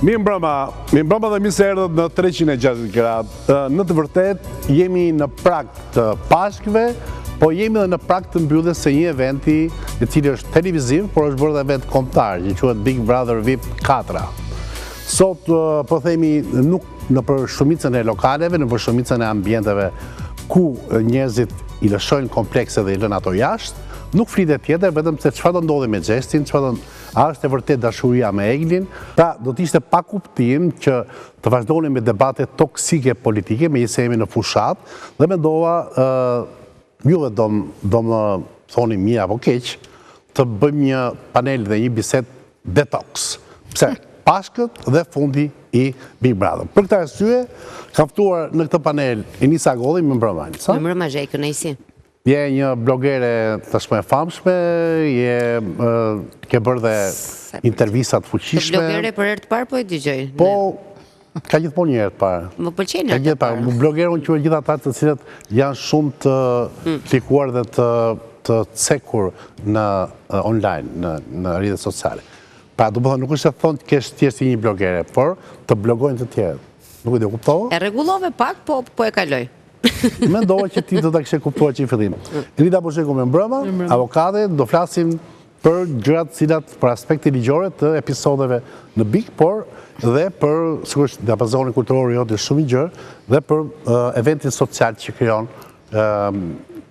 Mi mbrëma dhe mi se erdhët në 360 gradë. Në të vërtet, jemi në prag të Pashkëve, po jemi dhe në prag të mbylljes së një eventi i cili është televiziv, por është bërë dhe event kombëtar, që quhet Big Brother VIP 4. Sot, po themi, nuk në për shumicën e lokaleve, në për shumicën e ambienteve ku njerëzit i lëshojnë komplekse dhe i lënë ato jashtë, nuk flitet tjetër, vetëm se çfarë do ndodhi me Xhestin, a është e vërtet dashuria me Eglin, pra do t'ishte pa kuptim që të vazhdonim me debate toksike politike, me se jemi në fushat, dhe mendova, juve do më thoni mirë apo keq, të bëjmë një panel dhe një bisedë detox. Pse? Pashkët dhe fundi i Big Brother. Për këtë arsye, kam ftuar në këtë panel Enisa Golli, më mbrëma. Më mbrëma Zhej, kënaqësi. Je një blogere tashmë e famshme, ke bërë dhe intervistat fuqishme. Të blogere për herë të parë po e dëgjoj? Po, ka gjithmonë një herë të parë. Më pëlqejnë herë të parë. Blogere unë quhet gjithë ata të cilët janë shumë të klikuar dhe të cekur në online, në rrjetet sociale. Pra, do të thonë, nuk është e thonë të kesh thjesht një blogere, por të blogojnë të tjerët. Nuk e di, kuptova? E rregullove pak, po e kaloj. Mendova që ti do ta kishe kuptuar që i fillim. Rita Bosheku me mbrëma, avokate, do flasim për gjërat cilat për aspekte ligjore të episodeve në Big, por dhe për, sigurisht, diapazoni kulturor jote shumë i gjerë, dhe për eventin social që krijon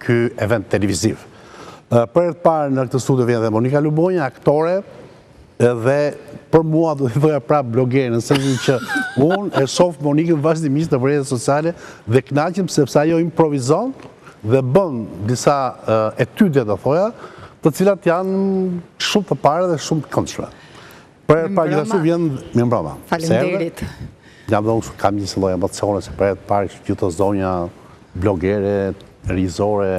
ky event televiziv. Për herë të parë në këtë studio vjen dhe Monika Lubonja, aktore, dhe për mua do të thoja prapë blogere, në sensin që unë e shoh Monikën vazhdimisht në rrjetet sociale dhe kënaqem sepse ajo improvizon dhe bën disa etyde, do thoja, të cilat janë shumë të para dhe shumë të këndshme. Për herë të parë gjithashtu vjen mi mbrëma. Faleminderit. Jam dhe unë kam një lloj emocione se për herë të parë gjithë zonja blogere, regjizore,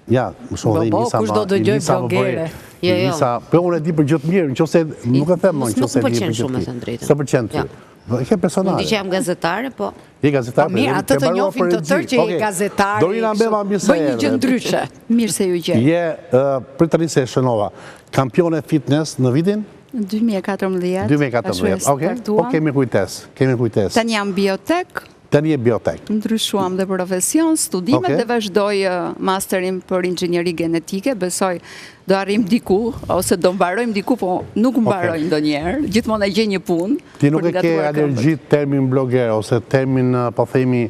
ja, më shumë dhe Enisa kush do dëgjoj blogere. Po unë e di për gjë të mirë, nëse nuk e them më, nëse e di për gjë të mirë. Sa pëlqen ty? Ke personazhe. Unë di që jam gazetare, po. Je gazetare. Po mirë, atë të njohin të tërë që je gazetare. Dorina Mbema mirë se bëj një gjë ndryshe. Mirë se ju gjej. Je për tani se shënova, kampione fitness në vitin 2014. 2014. Okej. Po kemi kujtes. Tani jam biotek. Tani e biotek. Ndryshuam dhe profesion, studimet dhe vazhdoj masterin për inxhinieri genetike, besoj do arrim diku, ose do mbarojmë diku, po nuk mbarojmë ndonjëherë, gjithmonë e gjej një punë. Ti nuk e ke alergji termin blogger, ose termin, po themi,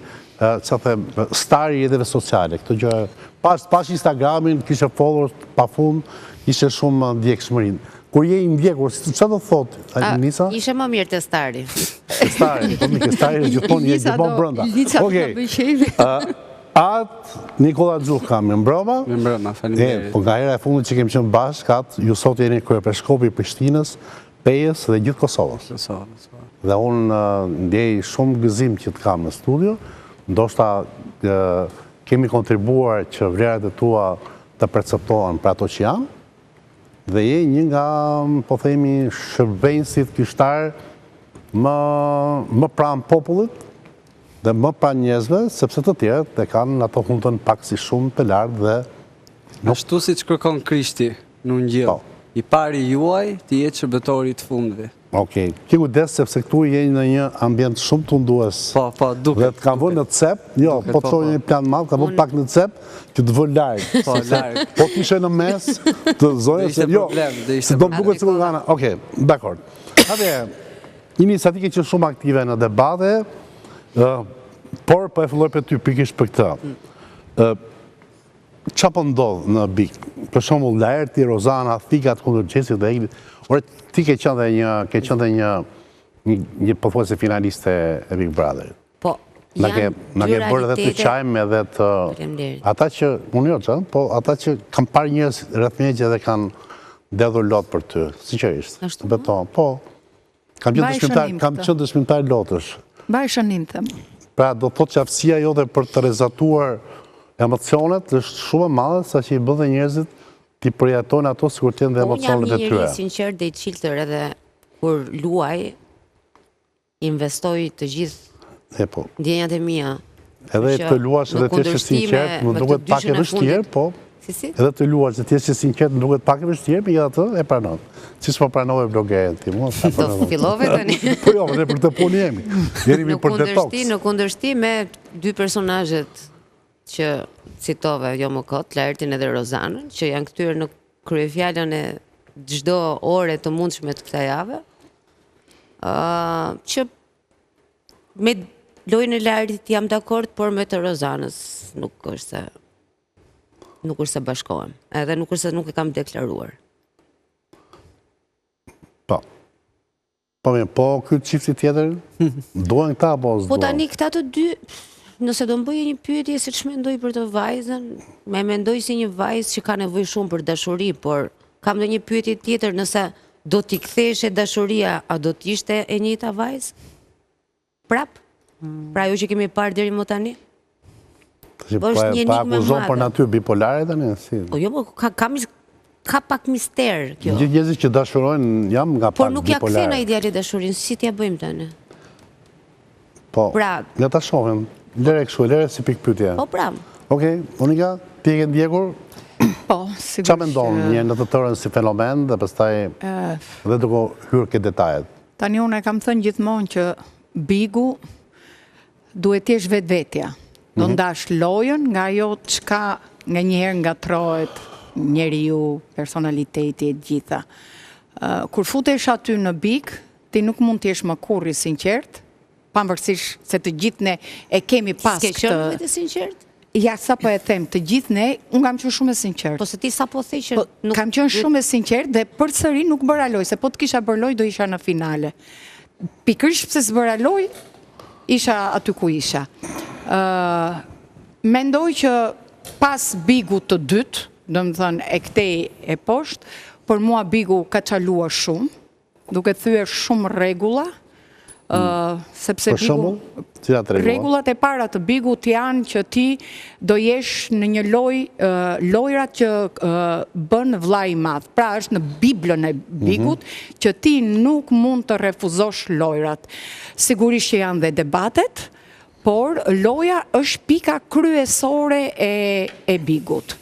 star i rrjeteve sociale, këtë gjë, pas Instagramin, kishe followers pafund, kishe shumë ndjekshmërinë. Kur je i ndjekur, çfarë do thotë, Enisa? Ishe më mirë te stari. Stari, po mi ke stari gjithmonë brenda. Okej. Atë Nikola Xhuka me mbrëma. Me mbrëma, faleminderit. Po nga hera e fundit që kemi qenë bashkë, ju sot jeni kryepreshkopi i Prishtinës, Pejës dhe gjithë Kosovës. Dhe unë ndjej shumë gëzim që të kam në studio, ndoshta kemi kontribuar që vlerat e tua të perceptohen për ato që janë, dhe je një nga, po themi, shërbënësit kishtar më pranë popullit dhe më pranë njerëzve, sepse të tjerët e kanë ato huntën pak si shumë të lartë dhe... Ashtu si që kërkon Krishti në ungjell, i pari juaj të jetë shërbëtori të fundit. Okej, ki kujdes sepse këtu je në një ambient shumë të ndues. Po, duket. Dhe të kam vënë në cep, jo, po të thoi një plan madh, kam vënë pak në cep, që të vë largë. Po, largë. Po të ishe në mes, të zonja se jo, se do më duket se më gana. Okej, dakord. Ate, Enisa, ti ke qenë shumë aktive në debate, por po e filloj për ty pikërisht për këtë. Qa po ndodh në Big? Për shembull, Laerti, Rozana, Thikat kundër Xhesit dhe Eglit. Ore, ti ke qenë dhe një pothuajse finaliste e Big Brother. Po, na ke bërë edhe të qajmë edhe të... Ata që, unë jo që, po ata që kam parë njërës rreth meje dhe kanë dedhur lot për ty, sinqerisht. Beton, po. Kam qenë dëshmitar lotësh. Mbaj shënim them. Pra, do të thotë që aftësia jote për të rezatuar emocionet është shumë e madhe, sa që i bën dhe njerëzit t'i përjetojnë ato sikur të jenë dhe emocionet e tyre. Unë jam një sinqert dhe i çiltër, edhe kur luaj, investoj të gjithë ndjenjat e mia. Edhe të luash edhe të jesh sinqert, më duket pak e vështirë, po Si? Edhe të luar që t'jesh që sinqert në duket pak e vështirë, për atë e pranon. Si s'po pranove blogerën ti, mua s'ka Do fillove tani. Po jo, ne për të punë jemi. Jemi për detox. Në kundërshtim me dy personazhet që citove jo më kot, Laertin edhe Rozanën, që janë kthyer në kryefjalën e çdo ore të mundshme të kësaj jave. Që me lojën e Laertit jam dakord, por me të Rozanës nuk është se bashkohem. Edhe nuk është se nuk e kam deklaruar. Po, këtë qifti tjetër, dojnë këta, po s'dojnë? Po tani këta të dy, nëse do mbëje një pyetje si që mendoj për të vajzën, me mendoj si një vajzë që ka nevoj shumë për dashuri, por kam dhe një pyetje tjetër, nëse do t'i ktheshe dashuria, a do t'ishte e njëjta vajzë? Prap? Pra jo që kemi parë deri më tani? Pa akuzon për natyrë bipolare tani? O jo, ka pak mister kjo. Gjithë njerëzit që dashurojnë jam nga pak bipolare. Por nuk ja kthena ideali dashurin, si t'ja bëjmë tani? Po, le ta shohim. Lere kështu, lere si pikë pyetje. Po pra. Okej, Monika, ti e ke ndjekur? Po, sigurisht. Qa mendon një në të tërën si fenomen dhe pastaj dhe duko hyrë këtë detajet? Tani unë e kam thënë gjithmonë që bigu duhet t'jesh vetvetja. Do ndash lojën nga ajo çka nga njëherë nga trohet njeriu, personaliteti e gjitha. Kur futesh aty në big, ti nuk mund t'jesh më kurrë i sinqert, pavarësisht se të gjithë ne e kemi pas këtë. S'ke qenë vetë sinqert? Ja, sa po e them, të gjithë ne, unë kam qenë shumë e sinqert. Po se ti sa po the që kam qenë shumë e sinqert dhe përsëri nuk bëra lojë, se po të kisha bërë lojë do isha në finale. Pikërisht pse s'bëra lojë, isha aty ku isha. Mendoj që pas bigu të dytë, do më thënë e këtej e poshtë, për mua bigu ka çaluar shumë, duke thyer shumë rregulla, sepse bigu... Rregullat e para të bigut janë që ti do jesh në një lojrat që bën vllai i madh. Pra është në Biblën e bigut që ti nuk mund të refuzosh lojrat. Sigurisht që janë dhe debatet, por loja është pika kryesore e bigut.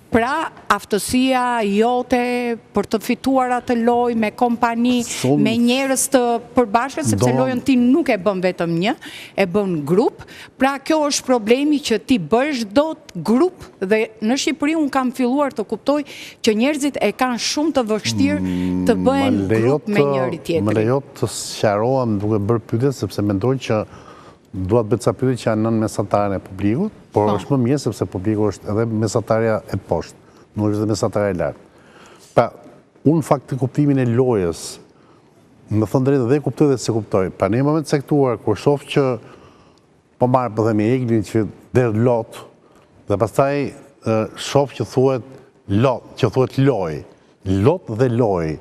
Pra, aftësia jote për të fituar atë lojë me kompani, me njerëz të përbashkët, sepse lojën ti nuk e bën vetëm një, e bën grup. Pra, kjo është problemi që ti bësh dot grup dhe në Shqipëri unë kam filluar të kuptoj që njerëzit e kanë shumë të vështirë të bëhen grup me njëri tjetrin. Më lejot të sqarohem duke bërë pyetje sepse mendoj që duat bëtë ca pyetje që janë nën mesatarën e publikut, por është më mirë sepse publiku është edhe mesatarja e poshtë, nuk është edhe mesatarja e lartë. Pa, unë fakt të kuptimin e lojës, më thënë drejtë dhe kuptoj dhe se kuptoj. Pa në një moment sektuar, kur shoh që po marrë për dhe me eglin që der lot, dhe pastaj shoh që thuhet lot, që thuhet loj, lot dhe loj,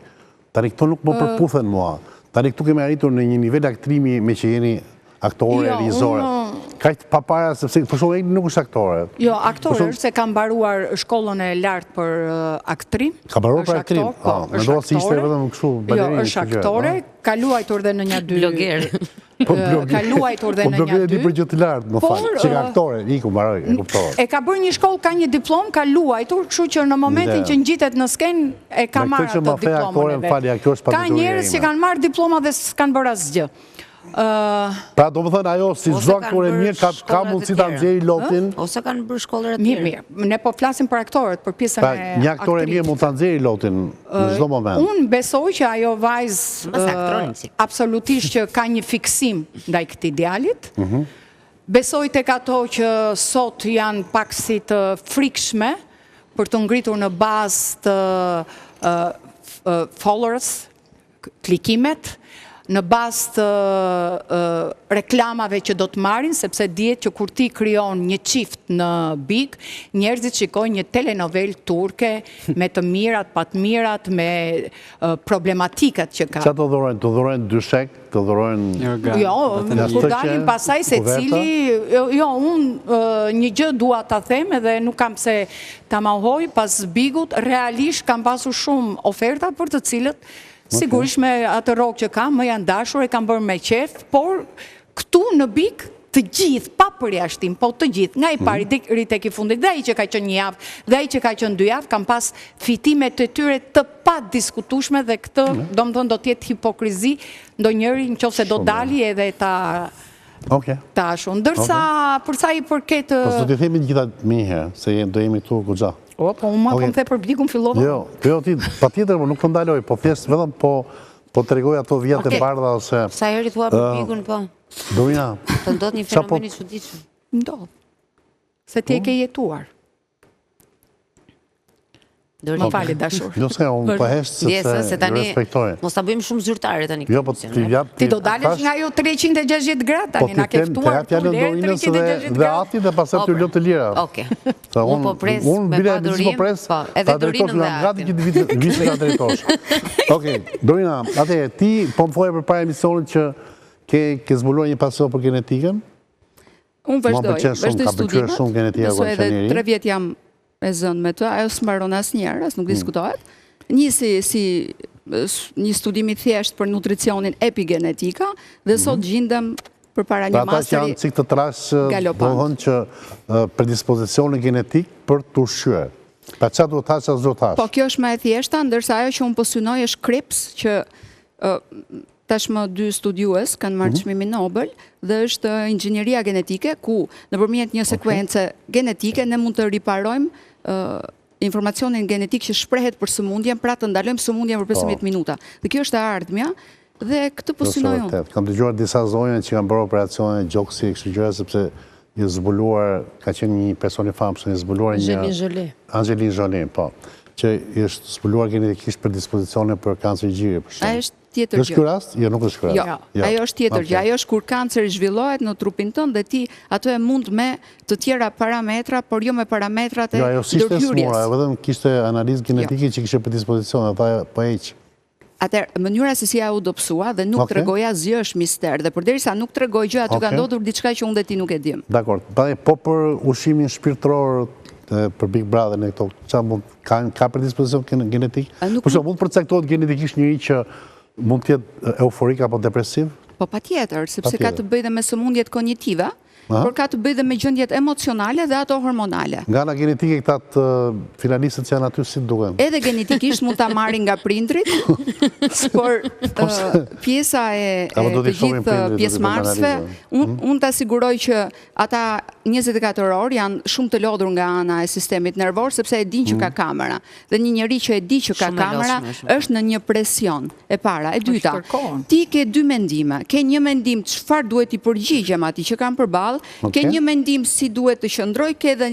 tani këto nuk më përputhen mua, tani këtu kemi arritur në një nivel aktrimi me që jeni aktore, regjizore. Kajtë papara, sepse për shumë e nuk është aktore. Jo, aktore është se kam baruar shkollën e lartë për aktrim. Ka baruar për aktrim? Me doa si ishte vetëm kështu balerin. Jo, është aktore, ka luajtur dhe në një dy... Blogeri. Ka luajtur dhe në një dy... Po blogeri di për gjithë lartë, më falë. Që ka aktore, iku, maroj, e kuptore. E ka bërë një shkollë, ka një diplom, ka luajtur, kështu që në momentin që ngjitet në sken, e ka marrë atë diplomën e vetë. Ka njerëz që kanë marrë diploma dhe s'kanë bërë asgjë. Pra do më thënë ajo, si zdo aktore mirë, ka mundësi të nxjerrë lotin. Ose kanë bërë shkollër e tjera. Mirë, ne po flasim për aktorët, për pjesën e aktrit. Një aktore mirë mund të nxjerrë lotin në çdo moment. Unë besoj që ajo vajzë absolutisht që ka një fiksim ndaj këtij djalit. Besoj tek ato që sot janë pak si të frikshme për të ngritur në bazë të followers, klikimet, në bazë të reklamave që do të marrin, sepse dihet që kur ti krijon një çift në Big, njerëzit shikojnë një telenovel turke me të mirat, pa të mirat, me problematikat që ka. Çfarë të dhurojnë? Të dhurojnë dyshek, të dhurojnë... Jo, kur dalin pasaj se cili... Jo, unë një gjë dua ta them edhe nuk kam se ta mohoj pas Bigut, realisht kam pasur shumë oferta për të cilët sigurisht me atë rrok që kam, më janë dashur, e kam bërë me qef, por këtu në Big të gjithë, pa përjashtim, po të gjithë, nga i pari deri tek i fundit, dhe ai që ka qenë një javë, dhe ai që ka qenë 2 javë, kanë pas fitimet të tyre të pa diskutueshme dhe këtë, domethënë do të jetë hipokrizi ndonjëri nëse do dali edhe ta tashu. Ndërsa për sa i përket Po do t'i themi të gjitha më një herë, se do jemi këtu goxha. Po unë po më the për blikun fillova. Jo, ti patjetër, nuk po ndaloj, po thjesht vetëm po tregoj ato vjet e bardha ose Sa herë thua për blikun, po. Dorina. Të ndodh një fenomen i çuditshëm. Ndodh. Se ti e ke jetuar. Më fali dashur. Jo se unë po hesht se respektoj. Mos ta bëjmë shumë zyrtare tani. Jo, po ti do dalësh nga ajo 360 gradë tani na ke ftuar. Po ti Dorinës dhe Atit dhe pastaj ty lot të lira. Okej. Unë po pres me padurinë. Po, edhe Dorinën dhe Atin. Gati që vit ta drejtosh. Okej, Dorina, atëherë ti po më thoje përpara emisionit që ke zbuluar një pasion për genetikën? Unë vazhdoj studimet. Shumë genetika kur edhe 3 vjet jam e zënë me të, ajo s'mbaron asnjëherë, as nuk diskutohet. Nisi si një studim i thjesht për nutricionin epigenetika dhe sot gjindem përpara një masteri. Ata që janë cikë të trash dohen që predispozicionin genetik për të ushqyer. Pa çfarë duhet tash as duhet tash? Po kjo është më e thjeshta, ndërsa ajo që unë po synoj është Crips, që tashmë 2 studiues kanë marrë çmimin Nobel dhe është inxhinieria genetike ku nëpërmjet një sekuence genetike ne mund të riparojmë informacionin genetik që shprehet për sëmundjen, pra të ndalojmë sëmundjen për 15 minuta. Dhe kjo është e ardhmja dhe këtë po synoj unë. Kam dëgjuar disa zonjë që kanë bërë operacione gjoksi kështu gjëra sepse i zbuluar, ka qenë një person i famshëm i zbuluar një Angelina Jolie, po, që është zbuluar genetikisht për dispozicione për kancer gjiri për shembull. Është tjetër gjë. Është ky rast? Jo, nuk është ky rast. Jo, ajo është tjetër gjë. Ajo është kur kanceri zhvillohet në trupin tënd dhe ti ato e mund me të tjera parametra, por jo me parametrat e ndërhyrjes. Jo, ajo ishte smura, vetëm kishte analizë genetike që kishte predispozicion, ata po heq. Atëherë, mënyra se si ajo u dobësua dhe nuk tregoj asgjë është mister dhe përderisa nuk tregoj gjë aty ka ndodhur diçka që unë dhe ti nuk e dim. Dakor. Po për ushqimin shpirtëror për Big Brother në këto, ka predispozicion genetik? Por mund të përcaktohet genetikisht njëri që mund të jetë euforik apo depresiv? Po patjetër, sepse ka të bëjë dhe me sëmundjet kognitive, por ka të bëjë dhe me gjendjet emocionale dhe ato hormonale. Nga ana genetike këta të finalistët që janë aty si duken? Edhe genetikisht mund ta marrin nga prindrit, por pjesa e të gjithë pjesëmarrësve, unë ta siguroj që ata 24 orë janë shumë të lodhur nga ana e sistemit nervor, sepse e din që ka kamera. Dhe një njeri që e di që ka kamera është në një presion. E para, e dyta, ti ke 2 mendime. Ke një mendim çfarë duhet i përgjigjem atij që kam përballë, ke një mendim si duhet të qëndroj, ke edhe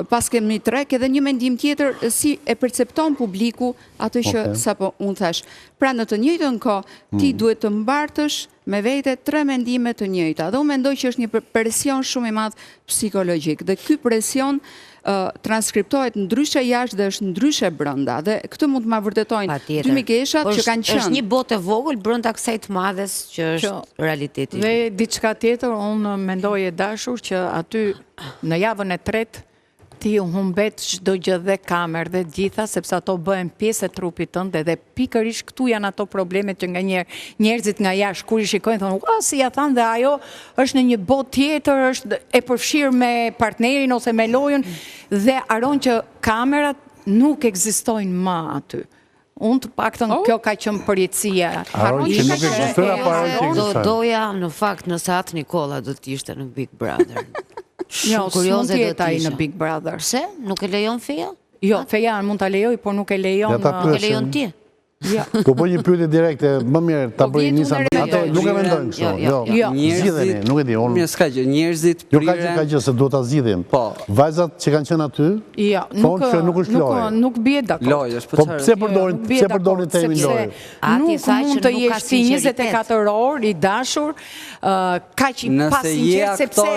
pas kemi 3, ke edhe një mendim tjetër si e percepton publiku atë që sapo unë thash. Pra në të njëjtën kohë ti duhet të mbartësh me vete 3 mendime të njëjta. Dhe unë mendoj që është një presion shumë i madh psikologjik. Dhe ky presion transkriptohet ndryshe jashtë dhe është ndryshe brenda. Dhe këtë mund të ma vërtetojnë dy mikeshat që kanë qenë. Është një botë e vogël brenda kësaj të madhes që është realiteti. Dhe diçka tjetër, unë mendoj e dashur që aty në javën e 3 ti humbet çdo gjë dhe kamerë dhe gjitha, sepse ato bëhen pjesë e trupit tënd dhe pikërisht këtu janë ato problemet që nganjëherë njerëzit nga jashtë kur i shikojnë thonë, si ja thanë dhe ajo është në një botë tjetër, është e përfshirë me partnerin ose me lojën dhe haron që kamerat nuk ekzistojnë më aty. Unë të paktën kjo ka qenë përjetësia. Doja në fakt nëse atë Nikola do të ishte në Big Brother. Jo, s'mund t'jetë ai në Big Brother. Pse? Nuk e lejon feja? Jo, feja mund ta lejoj, por nuk e lejon ti. Po bëj një pyetje direkte, më mirë ta bëj Nisan. Ato nuk e mendojnë kështu. Jo. Zgjidheni, nuk e di unë. Mirë, s'ka gjë, njerëzit priren. Jo ka gjë se duhet ta zgjidhim. Po. Vajzat që kanë qenë aty? Jo, nuk bie dakord. Lojë, po çfarë? Pse përdorin termin lojë? Nuk mund të jesh si 24 orë i dashur, kaq i pasinqert sepse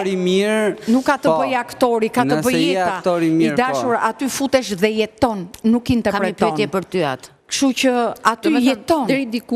nuk ka të bëjë aktori, ka të bëjë jeta. I dashur aty futesh dhe jeton, nuk interpreton. Kam një pyetje për ty atë. Kështu që aty jeton,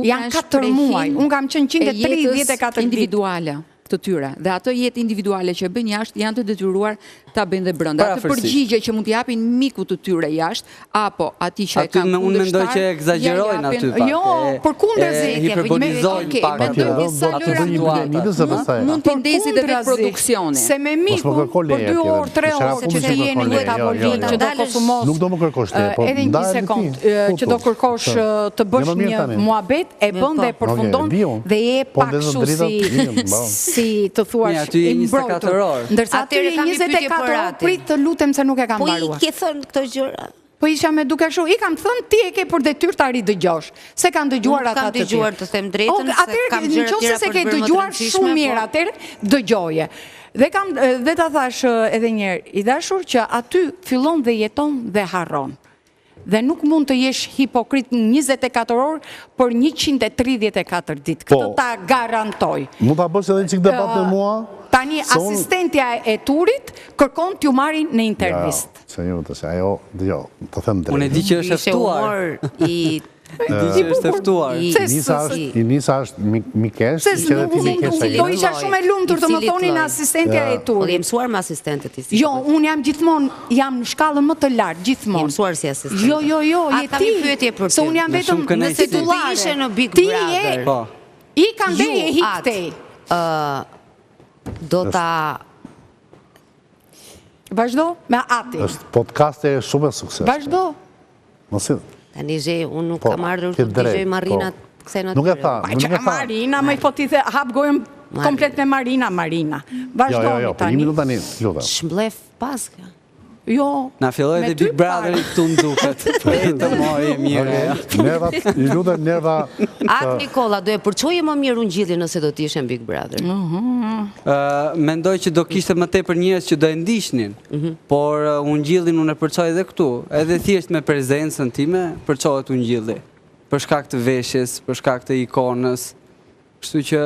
janë 4 muaj, unë kam qenë 134 individuale të tyre. Dhe ato jetë individuale që bëjnë jashtë janë të detyruar ta bëjnë dhe brenda. Atë përgjigje që mund t'i japin mikut të tyre jashtë, apo ati që e kanë unë mendoj që egzagerojnë aty pak. Jo, përkundërzi, hiperbolizojnë pak atë situatë. Mund t'i ndezit edhe produksioni. Se me miku, për 2 orë, 3 orë, që të jeni në tavolinë që do konsumos. Nuk do më kërkosh te, po edhe një sekond, që do kërkosh të bësh një muhabet, e bën dhe përfundon dhe je pak kështu si të thuash i mbrojtur. Ndërsa aty je 24 orë, prit të lutem se nuk e kam mbaruar. Po i ke thënë këto gjëra. Po isha me duke shu, i kam thënë ti e ke për detyrë të arrit dëgjosh, se kanë dëgjuar ata të tjerë. Kam dëgjuar të them drejtën, se kam gjëra tjera se ke dëgjuar shumë mirë atëherë, dëgjoje. Dhe ta thash edhe njerë, i dashur që aty fillon dhe jeton dhe harron. Dhe nuk mund të jesh hipokrit në 24 orë për 134 ditë. Këtë ta garantoj. Mund ta bësh edhe një çik debat me mua? Tani asistentja e Turit kërkon t'ju marrin në intervistë. Se ju të se ajo, jo, të them drejt. Unë e di që është eftuar. Di që është eftuar. I Nisa është mikesh, që dhe ti mikesh e do isha shumë e lumtur të më thonin asistentja e Turit. Po je mësuar me asistentët i si. Jo, unë jam gjithmonë, jam në shkallën më të lartë, gjithmonë. Je mësuar si asistent. Jo, je ti. Se unë jam vetëm nëse të ishe në Big Brother. I kanë dhe e hiktej. Do ta... Vazhdo me ati. Është podcast e shumë e sukses. Vazhdo. Tani zhe, unë nuk kam ardhur të t'i Marina kësaj natyre. Nuk e tha. Marina, me i po t'i the, hap gojëm komplet me Marina. Vazhdo me tani. Shmblef paska. Jo, na filloj dhe Big Brother i këtu në duket. E të mojë e mire. I lutem nerva... Atë Nikola, do e përqoje më mirë unë gjithi nëse do t'ishe në Big Brother. Mendoj që do kishte më tepër njerëz që do e ndishnin, por unë gjithin unë e përqoj dhe këtu. Edhe thjesht me prezencën time, përqojet unë gjithi. Për shkak të veshjes, për shkak të ikonës. Kështu që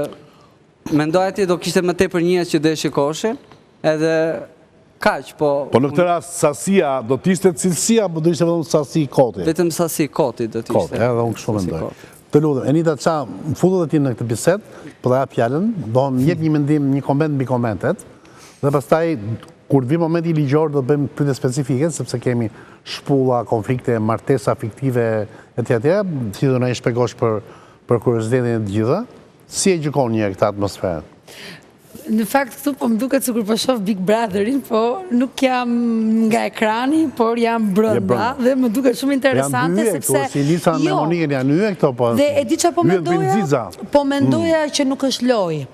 mendoj atje do kishte më tepër njerëz që do e shikoshin, edhe... Kaq, po në këtë rast sasia do t'ishte cilësia, po do ishte vetëm sasi koti. Vetëm sasi koti do t'ishte. Koti, edhe unë kështu mendoj. Të lutem, Enita qa, më fullu dhe ti në këtë bisedë, për dhe jap fjalën, do më jep një mendim, një koment mbi komentet, dhe pastaj, kur vi momenti ligjor, do bëjmë pyetje specifike, sepse kemi shpulla, konflikte, martesa fiktive, etj. Si do na i shpjegosh për kuriozitetin e të gjitha, si e gjykon një këtë atmosferë? Në fakt, këtu po më duket sikur po shoh Big Brotherin, po nuk jam nga ekrani, por jam brenda dhe më duket shumë interesante sepse si Lisa me Monikën janë hye këto po. Dhe e di çfarë po mendoja që nuk është lojë.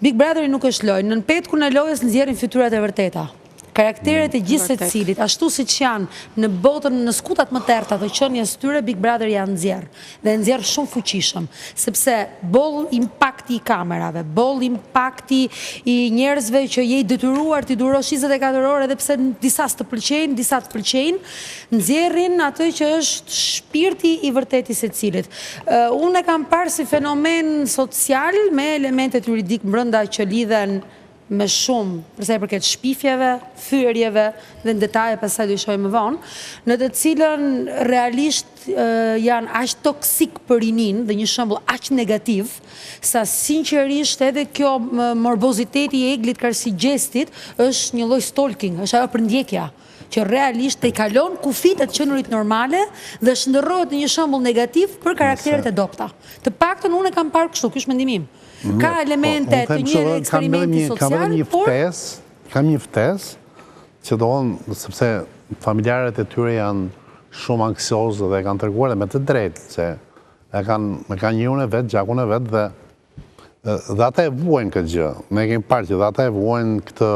Big Brotheri nuk është lojë. Në petkun e lojës nxjerrin fytyrat e vërteta. Karakteret e gjithë secilit, ashtu siç janë në botën, në skutat më të errta të qenies tyre, Big Brother janë nxjerr. Dhe nxjerr shumë fuqishëm, sepse boll impakti i kamerave, boll impakti i njerëzve që je i detyruar të durosh 24 orë edhe pse disa të pëlqejnë, disa të pëlqejnë, nxjerrin atë që është shpirti i vërtet i secilit. Unë e kam parë si fenomen social me elementet juridik brenda që lidhen me shumë, përsa i përket shpifjeve, thyerjeve dhe në detaje pasaj do i shojmë më vonë, në të cilën realisht janë aq toksik për rinin dhe një shembull aq negativ, sa sinqerisht edhe kjo morboziteti i eglit karsi gjestit është një lloj stalking, është ajo përndjekja që realisht të i kalon kufit e të qenurit normale dhe shndërrohet në një shembull negativ për karakteret e dopta. Të paktën unë e kam parë kështu, ky është mendimim. Ka elemente të një eksperimenti social, por... Kam një ftesë, që do onë, sepse familjarët e tyre janë shumë anksiozë dhe kanë tërguar dhe me të drejtë, se e kanë njërën e vetë, gjakun e vetë, dhe ata e vuajnë këtë gjë. Ne kemi parë që dhe ata e vuajnë këtë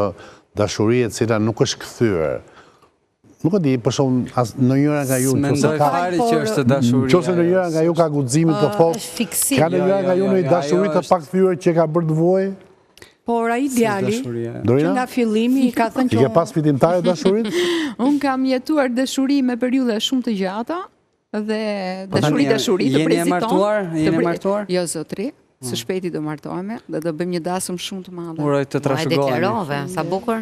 dashurije cila nuk është këthyër. Nuk e di, për shumë, në njëra nga ju... Mendoj fare që është dashuria. Qose në njëra nga ju ka guximit të thotë, ka në njëra nga ju në i dashurit të pak thyre që ka bërë të vuaj? Por a ideali, që nga fillimi ka thënë që... I ke pas fitimtare dashurit? Unë kam jetuar dashuri me periudhe shumë të gjata, dhe dashuri të preziton. Jeni e martuar? Jo, zotri, së shpejti do martoheme, dhe do bëjmë një dasëm shumë të madhe. Uroj të trashëgojmë. Deklarove, sa bukur?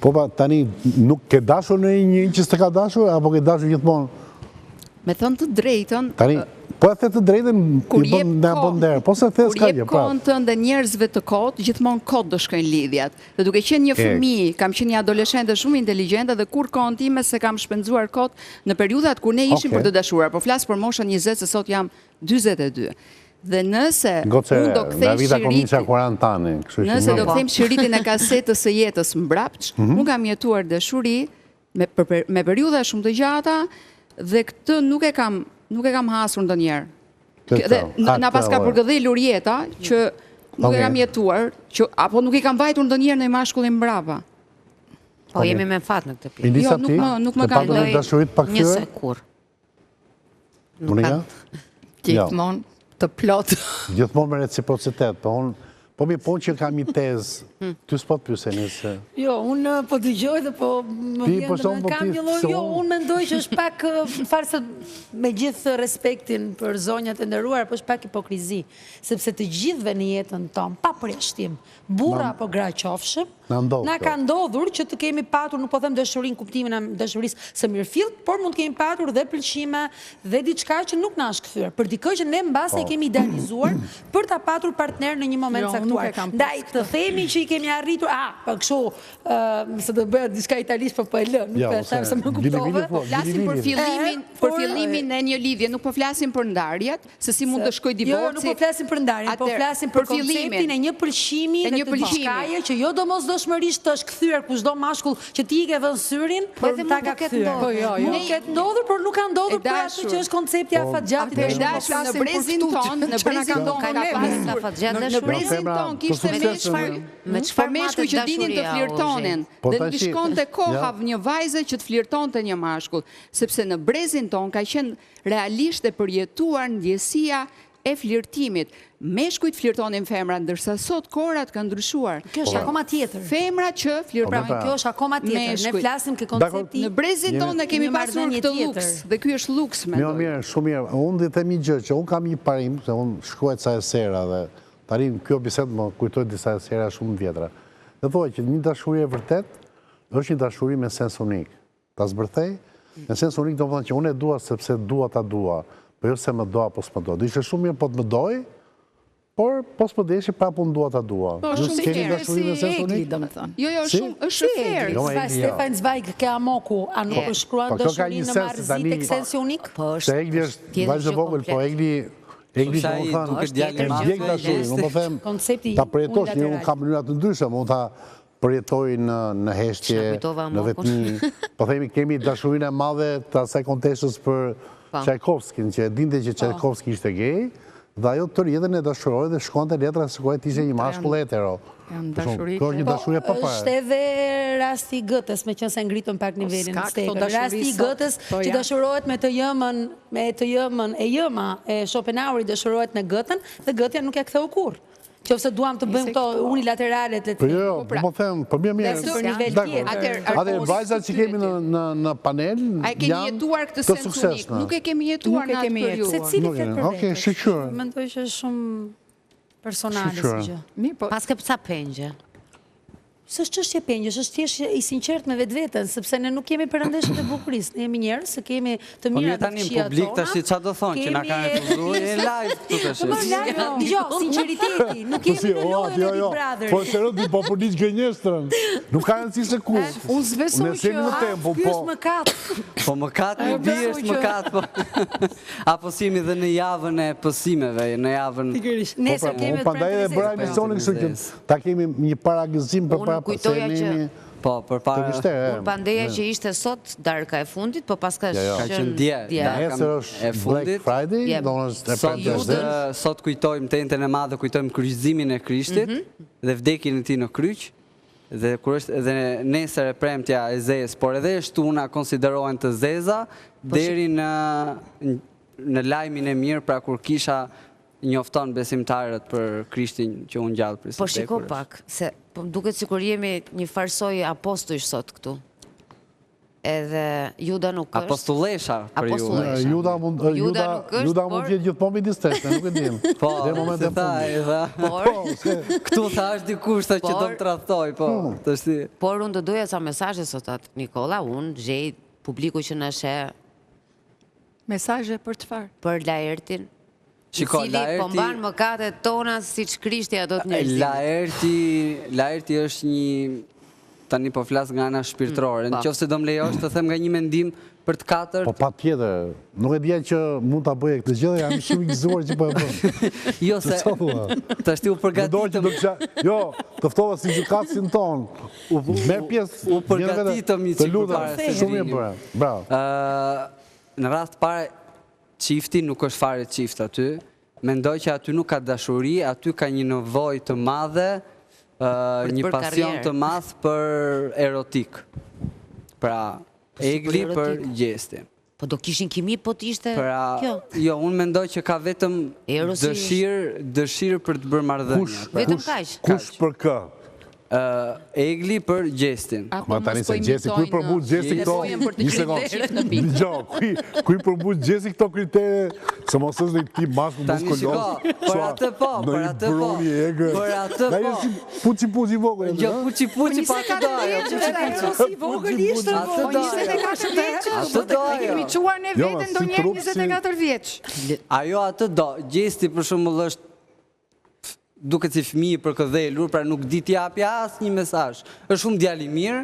Po pa, tani, nuk ke dashur në një që s'te ka dashur, apo ke dashur gjithmonë? Me thënë të drejtën... Tani, Po e the të drejtën i bën në abonder, po se the s'ka gjë. Kur jep kohën tënde njerëzve të kot, gjithmonë kot do shkojnë lidhjat. Dhe duke qenë një fëmijë, kam qenë një adoleshente shumë inteligjente dhe kur kohën time se kam shpenzuar kot në periudhat kur ne ishim për të dashuruar, po flas për moshën 20 se sot jam 42. Dhe nëse unë do kthej nëse do kthejmë shiritin e kasetës së jetës mbrapsht, unë kam jetuar dashuri me periudha shumë të gjata dhe këtë nuk e kam hasur ndonjëherë. Dhe na pas ka përgëdhelur jeta që nuk e kam jetuar, apo nuk i kam vajtur ndonjëherë në mashkullin mbrapa. Po jemi me fat në këtë pjesë. Jo, nuk më ka një sekur. Monika? Gjithmonë të plot. Gjithmonë me reciprocitet, po mi që kam një tezë, ty s'po të pyseni se... Jo, unë po të gjoj dhe po më vjen të me kam një lojë, jo, unë mendoj që është pak, farë se me gjithë respektin për zonjat e ndëruar, po është pak hipokrizi, sepse të gjithve në jetën tonë, pa përjashtim, burra apo gra qofshëm, na ka ndodhur që të kemi patur, nuk po them dashurin kuptimin e dashurisë së mirëfillt, por mund të kemi patur dhe pëlqime dhe diçka që nuk na është kthyer, për dikë që ne mbas e kemi idealizuar për ta patur partner në një moment caktuar. Ndaj të themi që i kemi arritur, po kështu, se do bëhet diçka italisht, po e lë, nuk e them se më kuptove. Flasim për fillimin e një lidhje, nuk po flasim për ndarjet, se si mund të shkojë divorci. Jo, nuk po flasim për ndarjen, po flasim për konceptin e një pëlqimi dhe të diçkaje që jo domosdoshmërisht të është kthyer kushdo mashkull që ti i ke vënë syrin, por ta ka kthyer. Mund të ketë ndodhur, por nuk ka ndodhur për atë që është koncepti afatgjati. Në brezin ton, në brezin ton kishte me çfarë meshkuj që dinin të flirtonin, dhe nuk shkonte koha një vajze që të flirtonte një mashkull, sepse në brezin ton ka qenë realisht e përjetuar ndjesia e flirtimit. Meshkujt flirtonin femra, ndërsa sot korat kanë ndryshuar. Kjo është akoma tjetër. Femra që flirtonin. Kjo është akoma tjetër. Ne flasim ke koncepti. Në brezin tonë ne kemi pasur këtë luks, dhe ky është luks me. Mirë, shumë mirë. Unë dhe them një gjë, që unë kam një parim, se unë shkruaj ca esera dhe tarim kjo bisedë më kujtoj disa esera shumë vjetra. Dhe thoj që një dashuri e vërtet është një dashuri me sens unik. Ta zbërthej, me sens unik do të thonë që unë e dua sepse dua ta dua, po jo se më do apo s'më do. Do ishte shumë mirë po të më doj, por po s'më deshi prapë unë dua ta dua. Shumë fair. Jo, është fair. Stefan Zweig ke Amoku, a nuk është shkruan dashurinë në marrëzi tek sensi unik? Po është. Se Egli është vajzë vogël, po Egli që më thënë, e ndjek dashurin, unë po them, ta përjetosh, unë kam mënyra të ndryshme, unë ta përjetoj në heshtje, në vetmi, po themi kemi dashurinë e madhe të asaj konteshtës për Tchaikovskin, që e dinte që Tchaikovsky ishte gej, dhe ajo tërë jetën e dashuroj dhe shkonte letra se kohë ishte një mashkull hetero. Kjo është një dashuri e papare. Është edhe rasti i Gëtës, me qënë se ngritën pak nivelin në stekër. Rasti i Gëtës që dashurohet me të jëmën e jëma e Schopenhauerit dashurohet me Gëtën, dhe Gëtja nuk ja ktheu kurrë. Qofse duam të bëjmë këto unilateralet e të jo, po them, për mirë. Atër vajzat që kemi në panel janë të suksesshme. Nuk e kemi jetuar në atë periudhë. Se cili flet për vetë. Shqyqyre. Mendoj që është shumë personale si gjë. Pas ke pësa pengje? Së është çështje pengjesh, është thjesht i sinqert me vetveten, sepse ne nuk kemi perëndeshjet e bukurisë. Ne jemi njerëz që kemi të mirat të këqija tona. Publik tash çfarë do thonë që na kanë refuzuar e live këtu tash. Jo, sinqeriteti, nuk kemi në lojën e Big Brother. Po se rëndi po pulit gënjestrën. Nuk ka rëndësi se ku. Unë s'besoj që ky është mëkat. Po mëkat nuk di është mëkat, po. Apo simi dhe në javën e pësimeve, në javën. Nesër kemi prandaj edhe bëra emisionin kështu që ta kemi një paragëzim për kujtoja që për pandeja që ishte sot darka e fundit, po pas ka qenë dje. Nesër është Black Friday, sot kujtojmë tentën e madhe, kujtojmë kryqëzimin e Krishtit dhe vdekjen e tij në kryq, dhe nesër e premtja e zezë, por edhe shtuna konsiderohen të zeza deri në lajmin e mirë, pra kur kisha njofton besimtarët për Krishtin që unë gjallë për së po shiko pak, se duket sikur jemi një farsoj apostujsh sot këtu. Edhe Juda nuk është. Apostulesha për ju. Juda mund jetë gjithmonë midis testme, nuk e dim. Po, se tha, këtu tha është dikush që do më tradhtoj, po. Por unë do doja sa mesazhe sot atë, Nikola, unë gjej publiku që në shë Mesazhe për çfarë? Për Laertin. Shiko, Cili po mban mëkatet tona siç Krishti ato të njerëzimit. Laerti është një, tani po flas nga ana shpirtërore. Nëse do më lejosh të them nga një mendim për të katërt. Po patjetër, nuk e dija që mund ta bëje këtë gjë, jam shumë i gëzuar që po e bën. Jo se tash ti u përgatitëm. Jo, të ftova si gjykatësin ton. Merr pjesë. U përgatitëm një çik përpara. Shumë mirë bëra. Bravo. Në rast parë çifti nuk është fare çift aty. Mendoj që aty nuk ka dashuri, aty ka një nevojë të madhe, një pasion të madh për erotik. Pra, Egli për Gjestin. Po do kishin kimi po t'ishte kjo? Jo, unë mendoj që ka vetëm dëshirë për të bërë marrëdhënie. Vetëm kaq? Kush për kë? Egli për Gjestin. Ma tani se Gjesti, kuj përbut Gjesti këto? Një sekund. Kuj përbut Gjesti këto kritere? Se mos është një tip mashku muskulos. Për atë po, për atë po. Për atë po. Puci vogël. Jo, puci pa të dojo. Si vogël ishte, 24 vjeç. Atë dojo. Kemi quar në vetën do njerë 24 vjeç. Ajo atë do. Gjesti për shembull është duket si fëmijë për këdhelur, pra nuk di t'japja asnjë mesazh. Është shumë djalë i mirë,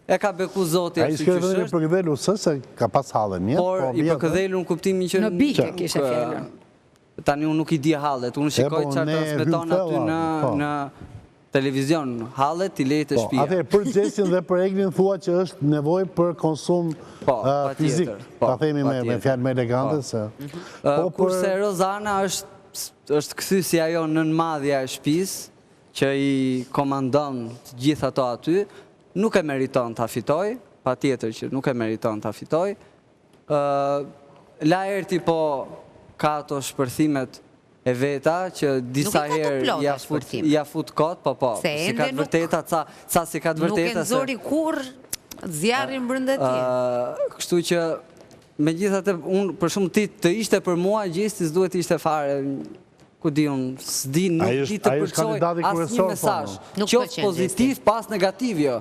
e ka beku Zoti ashtu që është. Ai për këdhelur se ka pas hallën, mirë, por i për këdhelur në kuptimin që në bike kishe fjalën. Tani unë nuk i di hallet, unë shikoj çfarë transmeton aty në televizion, hallet i lejtë shtëpia. Atëherë për Gjestin dhe për Eglin thua që është nevojë për konsum fizik. Ta themi me fjalë më elegante se. Kurse Rozana është kthy si ajo nënmadhja e shtëpisë që i komandon të gjithë ato aty, nuk e meriton ta fitoj, patjetër që nuk e meriton ta fitoj. Laerti po ka ato shpërthimet e veta që disa herë ja fut kot, po, si ka të vërteta, ca si ka të vërteta. Nuk e nxori kurr zjarrin brenda tij. Kështu që megjithatë, unë për shumë të ishte për mua, Gjesti s'duhet ishte fare, ku di unë, s'di, nuk di të përqoj asë një mesazh. Qoftë pozitiv, pas negativ, jo.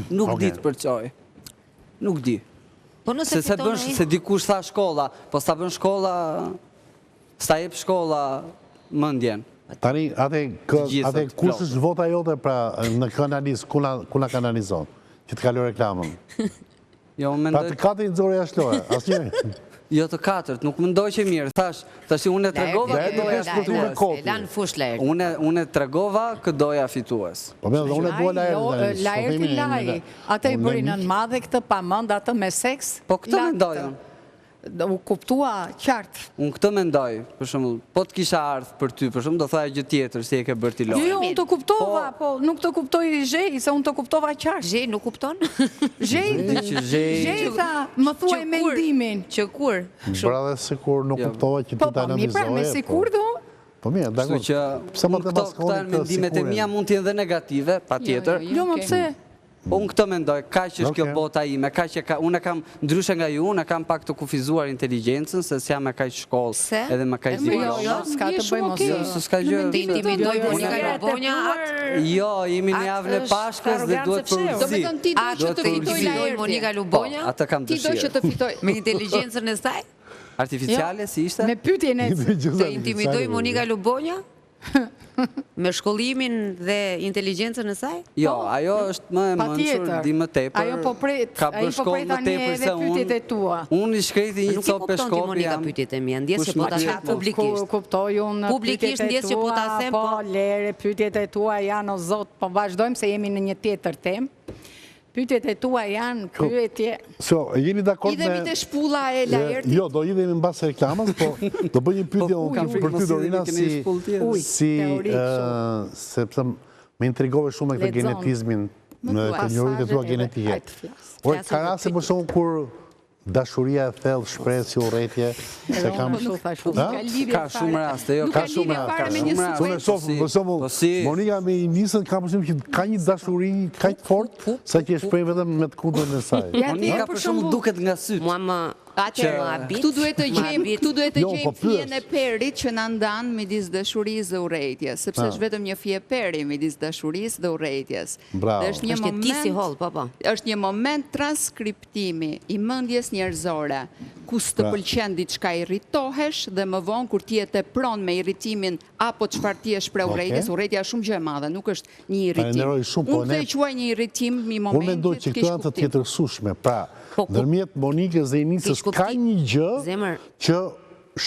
Nuk di të përqoj. Nuk di. Se dikush tha shkolla, po s'ta bën shkolla, s'ta jep shkolla mendjen. Tani, atë kush është vota jote pra në kanaliz, ku na kanalizon, që të kaloj reklamën? Pra të katërt i nxori jashtë lore, asnjëri. Jo të katërt, nuk mendoj që mirë. Tash unë e tregova Unë e tregova kë doja fitues. Po më dhe unë e dua Laertin. Laertin laj. Atë i bëri nën madhe këtë pa mend atë me seks. Po këtë mendoj unë. U kuptua qartë. Unë këtë mendoj, për shembull, po të kisha ardhur për ty, për shembull, do thoya gjë tjetër si e ke bërë ti Lori. Jo, unë të kuptova, po nuk të kuptoj Zhej, se unë të kuptova qartë. Zhej nuk kupton? Zhej tha, më thuaj mendimin. Që kur? Pra dhe sikur nuk kuptova që ti ta analizoje. Po, mi pra, me sikur do? Po mirë, dakor. Pse më të maskoni këtë mendimet e mia mund të jenë dhe negative, patjetër. Jo, më pse? Po unë këtë mendoj, kaq është kjo bota ime, unë kam, ndryshe nga ju, unë kam pak të kufizuar inteligjencën, se s'jam me kaq shkollë, edhe me kaq diploma. Jo, s'ka të bëjmë ose. S'ka gjë. Ti intimidoj Monika Lubonja atë? Jo, jemi në javën e Pashkës dhe duhet për Do me thënë ti do që të fitoj Laerti. Monika Lubonja? Atë kam dëshirë. Ti do që të fitoj. Me inteligjencën e saj? Artificiale, si ishte? Me pyetjen e të intimidoj Monika Lubonja? Me shkollimin dhe inteligjencën e saj? Jo, ajo është më e mençur, di më tepër. Ajo po pret, ai po pret tani edhe pyetjet e tua. Unë i shkreti një copë shkopi. Nuk i Monika pyetjet e mia, ndjes që po ta them publikisht. Kuptoj unë publikisht ndjes që po ta them, po lere, pyetjet e tua janë o Zot, po vazhdojmë se jemi në një tjetër temë. Pyetjet e tua janë pyetje. Jeni dakord me... Idemi te shpulla e Laertit? Jo, do idemi mbas reklamës, po do bëj një pyetje për ty Dorina sepse më intrigove shumë me këtë genetizmin, me të njohuritë e tua genetike. Por ka raste për shkak kur dashuria e thellë shpreh si urrëtie, se kam ka shumë raste, jo, ka shumë raste. Unë shoh, për shembull, Monika me nisën ka përshtypjen që ka një dashuri kaq fort sa që e shpreh vetëm me të kundërt e saj. Monika për shembull duket nga syt. Mua Këtu duhet të gjejmë fjen e perit që na ndan midis dashurisë dhe urrejtjes, sepse është vetëm një fije peri midis dashurisë dhe urrejtjes. Është një tisi holl, po. Është një moment transkriptimi i mendjes njerëzore, ku s'të pëlqen diçka irritohesh dhe më vonë kur ti je tepron me irritimin apo çfarë ti je shpreh urrejtjes, urrejtja është shumë gjë e madhe, nuk është një irritim. Unë e quaj një irritim i momentit. Unë mendoj që këto janë të tjetërsueshme, pra, ndërmjet Monikës dhe Enicës ka një gjë që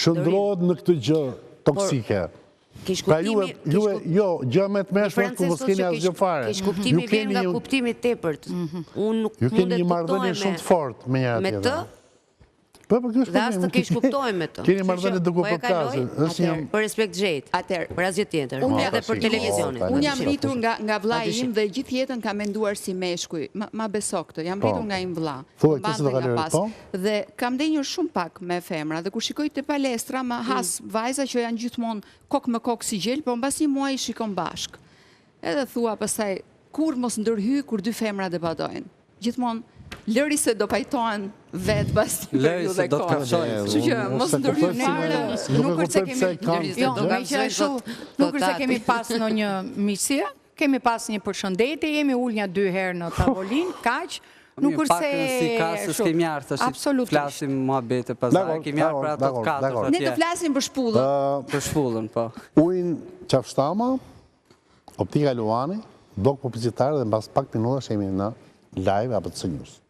shndrohet në këtë gjë toksike. Pra juve, jo, gjë me të meshme, ku mos keni asgjë fare. Kish kuptimi vjen nga kuptimi tepërt. Unë nuk mundet të kuptoj me... Ju keni një marrëdhënie shumë të fortë me njëra tjetrën. Me të? Dhe as të kish kuptoj me të. Keni marrëdhënie duke po përplasur. Për respekt gjejt, për asgjë tjetër, edhe për televizionin. Unë jam rritur nga vlla im dhe gjithë jetën kam menduar si meshkuj. Ma beso këtë, jam rritur nga im vlla. Dhe kam ndenjur shumë pak me femra dhe kur shikoj te palestra më has vajza që janë gjithmonë kok me kok si gjel, por mbas një muaji shikon bashk. Edhe thua pastaj kur mos ndërhy kur dy femra debatojnë. Gjithmonë lëri se do pajtohen vetë pas një periudhë e kohë. Kështu që mos ndërhyj fare, nuk është se kemi pas në një miqësie, kemi pas një përshëndetje, jemi ul një 2 herë në tavolinë, kaq. Nuk është se si kasës kemi ardhur tash. Flasim muhabete pastaj, kemi ardhur për ato katër. Ne të flasim për shpullën. Për shpullën, po. Ujin Qafshtama, Optika Luani, blok publicitar dhe mbas pak minuta jemi në live apo të së news.